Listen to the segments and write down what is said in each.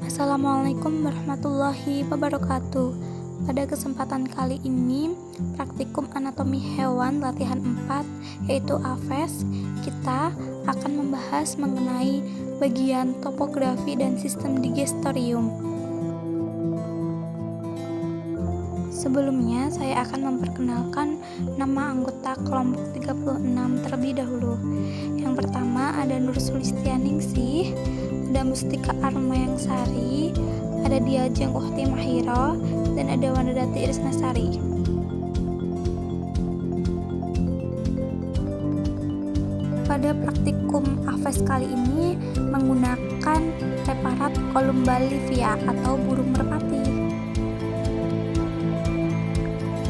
Assalamualaikum warahmatullahi wabarakatuh. Pada kesempatan kali ini, praktikum anatomi hewan latihan 4, yaitu AFES, kita akan membahas mengenai bagian topografi dan sistem digestorium. Sebelumnya, saya akan memperkenalkan nama anggota kelompok 36 terlebih dahulu. Yang pertama ada Nur Sulistianingsih, ada Mustika Armayangsari, ada Diajeng Uhti Mahiro, dan ada Wandadati Irisnasari. Pada praktikum AFES kali ini menggunakan preparat Columbalivia atau burung merpati.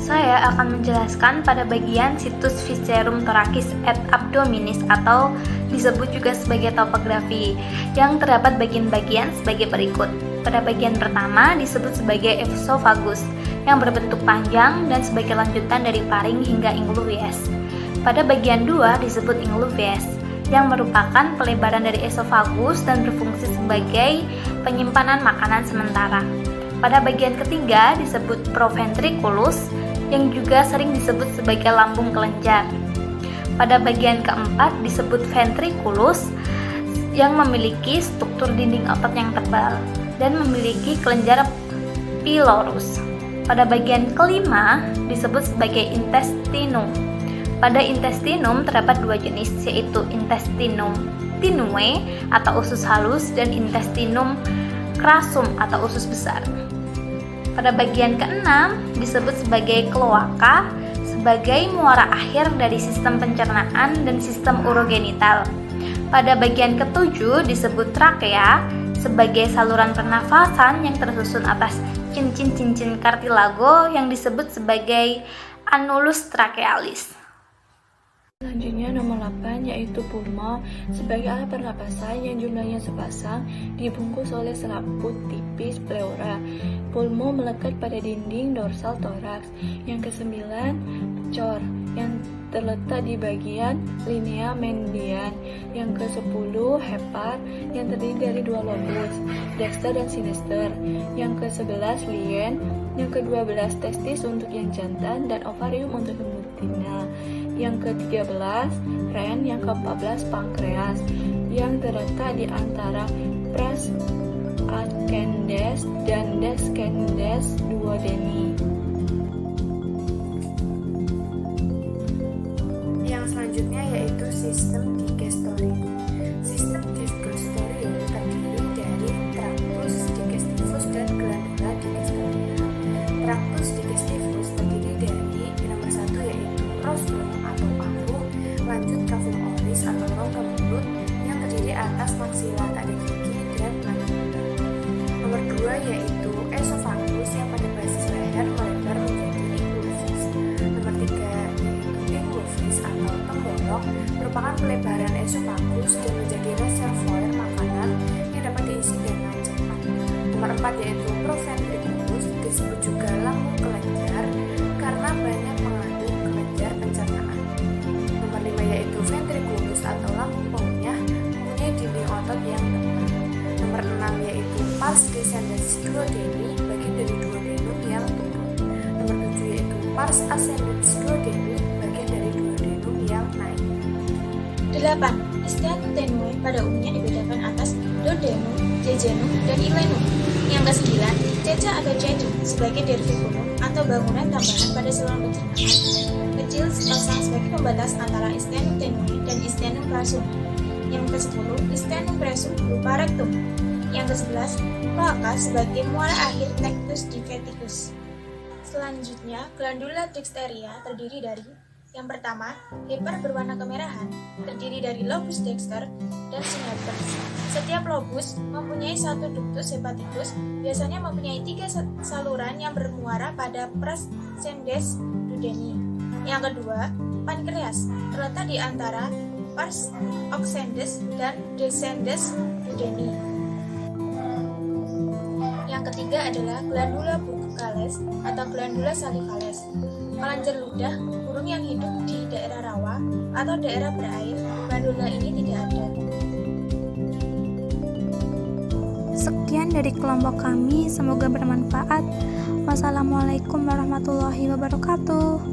Saya akan menjelaskan pada bagian situs viscerum thoracis et abdominis atau disebut juga sebagai topografi, yang terdapat bagian-bagian sebagai berikut. Pada bagian pertama disebut sebagai esophagus yang berbentuk panjang dan sebagai lanjutan dari paring hingga ingluvies. Pada bagian 2 disebut ingluvies yang merupakan pelebaran dari esophagus dan berfungsi sebagai penyimpanan makanan sementara. Pada bagian ketiga disebut proventriculus yang juga sering disebut sebagai lambung kelenjar. Pada bagian keempat disebut ventriculus yang memiliki struktur dinding otot yang tebal dan memiliki kelenjar pylorus. Pada bagian kelima disebut sebagai intestinum. Pada intestinum terdapat dua jenis, yaitu intestinum tinue atau usus halus dan intestinum crassum atau usus besar. Pada bagian keenam disebut sebagai kloaka, sebagai muara akhir dari sistem pencernaan dan sistem urogenital. Pada bagian ketujuh disebut trakea, sebagai saluran pernafasan yang tersusun atas cincin-cincin kartilago yang disebut sebagai annulus trachealis. Selanjutnya nomor 8 yaitu pulma, sebagai alat pernapasan yang jumlahnya sepasang dibungkus oleh selaput tipis pleura. Pulmo melekat pada dinding dorsal toraks. Yang kesembilan, cor yang terletak di bagian linea median. Yang ke-10, hepar yang terdiri dari dua lobus, dexter dan sinister. Yang ke-11, lien. Yang ke-12, testis untuk yang jantan dan ovarium untuk yang betina. Yang ke-13, ren. Yang ke-14, pankreas yang terletak di antara pres ascendens dan descendens duodeni. Yang selanjutnya yaitu sistem digestorium. Sistem digestorium terdiri dari tractus digestivus dan glandula digestoria. Tractus digestivus terdiri dari nomor 1 yaitu rostrum atau paru, lanjut cavum oris atau rongga mulut yang terdiri atas maksila tak ada gigi dan mandibula. Nomor 2 yaitu esophagus yang pada basis leher melebar menjadi ingluvis. Nomor 3 yaitu ingluvis atau tenggorok merupakan pelebaran esophagus dan menjadi reservoir makanan yang dapat diisi dengan cepat. Nomor 4 yaitu proventriculus, disebut juga lambung kelenjar karena banyak mengandung kelenjar pencernaan. Nomor 5 yaitu ventriculus atau lambung pengunyah, mempunyai dinding otot yang tebal. Nomor 6 yaitu pars descendens duodeni, bagian dari duodenum yang turun. Nomor 7 yaitu pars ascendens duodeni, bagian dari duodenum yang naik. 8. Istianum tenue pada umumnya dibedakan atas duodenum, jejunum, dan ileum. Yang ke-9, ceca atau cecum sebagai diverticulum atau bangunan tambahan pada saluran pencernaan kecil sepasang sebagai pembatas antara istianum tenue dan istianum crassum. Yang ke-10, istianum crassum berupa rectum. Yang ke-11, kloaka sebagai muara akhir tectus diverticus. Selanjutnya, glandula dexteria terdiri dari yang pertama, hepar berwarna kemerahan, terdiri dari lobus dexter dan synapses. Setiap lobus mempunyai satu ductus hepaticus, biasanya mempunyai 3 saluran yang bermuara pada pres ascendens duodeni. Yang kedua, pankreas, terletak di antara pars ascendens dan descendens duodeni. Yang ketiga adalah glandula buccales atau glandula salivales. Kelenjar ludah burung yang hidup di daerah rawa atau daerah berair, glandula ini tidak ada. Sekian Sekian dari kelompok kami, semoga bermanfaat. Wassalamualaikum warahmatullahi wabarakatuh.